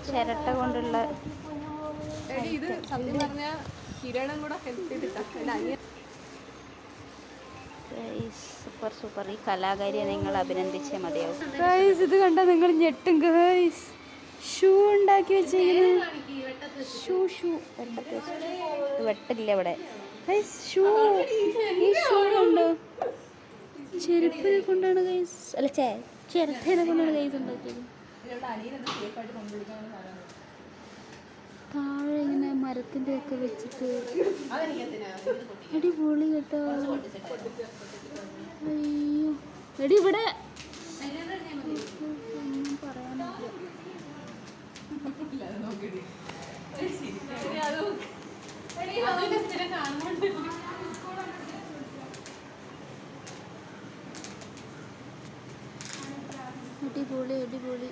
ചിരട്ട കൊണ്ടുള്ള ഇത് സത്യം പറഞ്ഞ കിരണം കൂടെ ഹെൽപ്പ് ചെയ്തിട്ടാ. Super super. ഈ കലാകാരിയെ നിങ്ങൾ അഭിനന്ദിച്ചേ മതിയാവും. ഇത് കണ്ട നിങ്ങൾ ഞെട്ടും. ഷൂ ഉണ്ടാക്കി വെച്ചിരിക്കുന്നത്. വെട്ടില്ല ഇവിടെ. ഷൂ ഈ ഷൂ ഉണ്ടോ? ചെരുപ്പിനെ കൊണ്ടാണ് ഗൈസ്, അല്ല ചിരട്ടനെ കൊണ്ടാണ് ഗൈസ് ഉണ്ടാക്കിയത്. താഴെ ഇങ്ങനെ മരത്തിൻ്റെ ഒക്കെ വെച്ചിട്ട് അടിപൊളി കേട്ടോ. അയ്യോ എടി ഇവിടെ ഒന്നും പറയാനില്ല. അടിപൊളി അടിപൊളി.